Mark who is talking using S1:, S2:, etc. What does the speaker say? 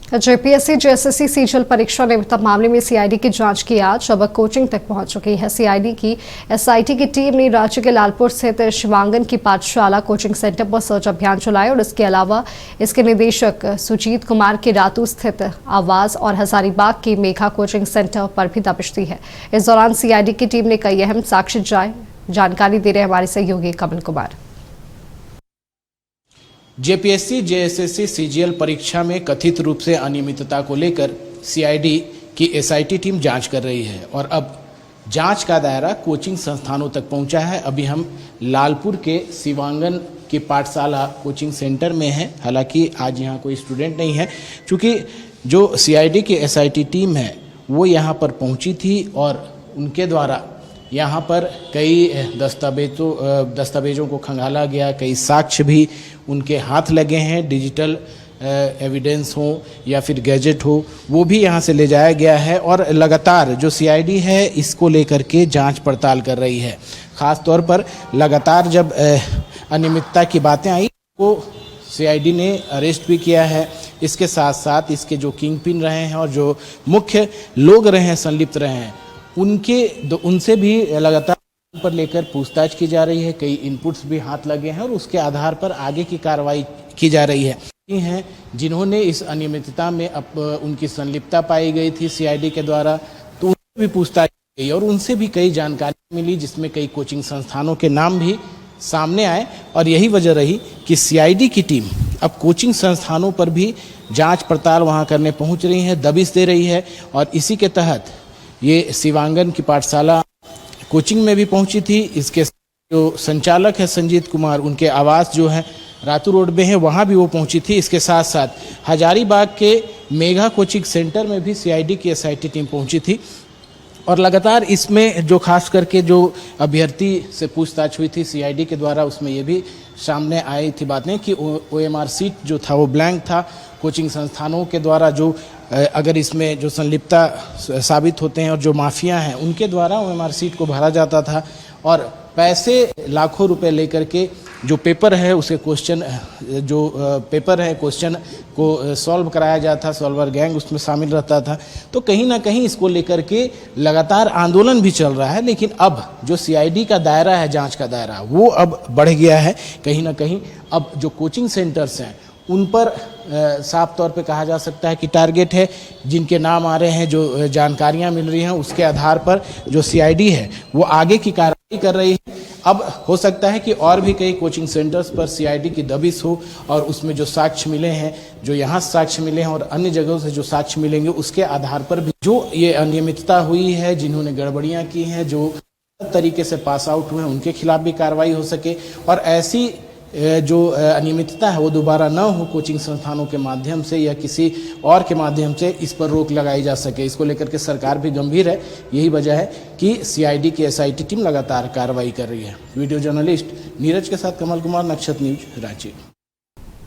S1: JPSC JSSC CGL परीक्षा निमित्त मामले में सीआईडी की जांच की आज अब कोचिंग तक पहुंच चुकी है। सीआईडी की एसआईटी की टीम ने राज्य के लालपुर स्थित शिवांगन की पाठशाला कोचिंग सेंटर पर सर्च अभियान चलाया और इसके अलावा इसके निदेशक सुजीत कुमार के रातू स्थित आवास और हजारीबाग के मेघा कोचिंग सेंटर पर भी दबिश दी है। इस दौरान सीआईडी की टीम ने कई अहम साक्ष्य जानकारी दे रहे हमारे सहयोगी Kamal Kumar.
S2: JPSC JSSC CGL परीक्षा में कथित रूप से अनियमितता को लेकर सीआईडी की एसआईटी टीम जांच कर रही है और अब जांच का दायरा कोचिंग संस्थानों तक पहुंचा है। अभी हम लालपुर के शिवांगन की पाठशाला कोचिंग सेंटर में हैं। हालांकि आज यहां कोई स्टूडेंट नहीं है, क्योंकि जो सीआईडी की एसआईटी टीम है वो यहां पर पहुंची थी और उनके द्वारा यहाँ पर कई दस्तावेजों को खंगाला गया, कई साक्ष्य भी उनके हाथ लगे हैं। डिजिटल एविडेंस हो या फिर गैजेट हो, वो भी यहाँ से ले जाया गया है और लगातार जो सीआईडी है इसको लेकर के जांच पड़ताल कर रही है। ख़ास तौर पर लगातार जब अनियमितता की बातें आई तो सीआईडी ने अरेस्ट भी किया है। इसके साथ साथ इसके जो किंग पिन रहे हैं और जो मुख्य लोग रहे हैं, संलिप्त रहे हैं, उनसे भी लगातार पर लेकर पूछताछ की जा रही है। कई इनपुट्स भी हाथ लगे हैं और उसके आधार पर आगे की कार्रवाई की जा रही है। जिन्होंने इस अनियमितता में उनकी संलिप्तता पाई गई थी सीआईडी के द्वारा, तो उनसे भी पूछताछ की गई और उनसे भी कई जानकारी मिली, जिसमें कई कोचिंग संस्थानों के नाम भी सामने आए। और यही वजह रही कि सीआईडी की टीम अब कोचिंग संस्थानों पर भी जाँच पड़ताल वहाँ करने पहुँच रही है, दबिश दे रही है। और इसी के तहत ये शिवांगन की पाठशाला कोचिंग में भी पहुंची थी। इसके जो संचालक है संजीत कुमार, उनके आवास जो है रातू रोड में है, वहां भी वो पहुंची थी। इसके साथ साथ हजारीबाग के मेघा कोचिंग सेंटर में भी सीआईडी की एसआईटी टीम पहुंची थी। और लगातार इसमें जो खास करके जो अभ्यर्थी से पूछताछ हुई थी सीआईडी के द्वारा, उसमें ये भी सामने आई थी बातें कि ओएमआर सीट जो था वो ब्लैंक था। कोचिंग संस्थानों के द्वारा जो अगर इसमें जो संलिप्तता साबित होते हैं और जो माफिया हैं उनके द्वारा ओएमआर सीट को भरा जाता था और पैसे लाखों रुपए लेकर के जो पेपर है उसके क्वेश्चन को सॉल्व कराया जाता था। सॉल्वर गैंग उसमें शामिल रहता था। तो कहीं ना कहीं इसको लेकर के लगातार आंदोलन भी चल रहा है। लेकिन अब जो सीआईडी का दायरा है, जांच का दायरा, वो अब बढ़ गया है। कहीं ना कहीं अब जो कोचिंग सेंटर्स हैं उन पर साफ तौर पे कहा जा सकता है कि टारगेट है। जिनके नाम आ रहे हैं, जो जानकारियां मिल रही हैं, उसके आधार पर जो सीआईडी है वो आगे की कार्रवाई कर रही है। अब हो सकता है कि और भी कई कोचिंग सेंटर्स पर सीआईडी की दबिश हो और उसमें जो साक्ष्य मिले हैं, जो यहाँ साक्ष्य मिले हैं और अन्य जगहों से जो साक्ष्य मिलेंगे, उसके आधार पर भी जो ये अनियमितता हुई है, जिन्होंने गड़बड़ियाँ की हैं, जो तरीके से पास आउट हुए हैं, उनके खिलाफ भी कार्रवाई हो सके और ऐसी जो अनियमितता है वो दोबारा न हो। कोचिंग संस्थानों के माध्यम से या किसी और के माध्यम से इस पर रोक लगाई जा सके। इसको लेकर के सरकार भी गंभीर है। यही वजह है कि सीआईडी की एसआईटी टीम लगातार कार्रवाई कर रही है। वीडियो जर्नलिस्ट नीरज के साथ कमल कुमार, नक्षत्र न्यूज, रांची।